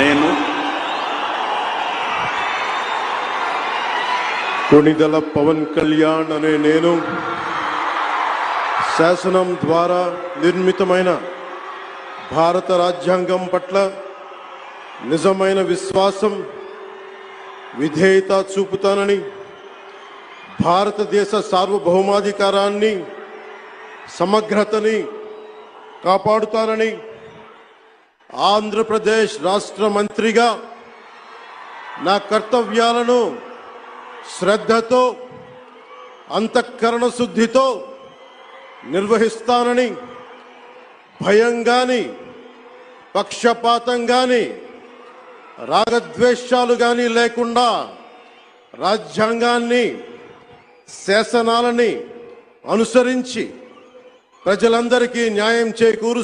నేను కొణిదెల పవన్ కళ్యాణ్ అనే నేను శాసనం ద్వారా నిర్మితమైన భారత రాజ్యాంగం పట్ల నిజమైన విశ్వాసం విధేయత చూపుతానని, భారతదేశ సార్వభౌమాధికారాన్ని సమగ్రతని కాపాడుతానని, ఆంధ్రప్రదేశ్ రాష్ట్ర మంత్రిగా నా కర్తవ్యాలను శ్రద్ధతో అంతఃకరణ శుద్ధితో నిర్వహిస్తానని, భయం గాని పక్షపాతం గాని రాగద్వేషాలు గాని లేకుండా రాజ్యాంగాన్ని శాసనాలని అనుసరించి ప్రజలందరికీ న్యాయం చేకూరుస్తానని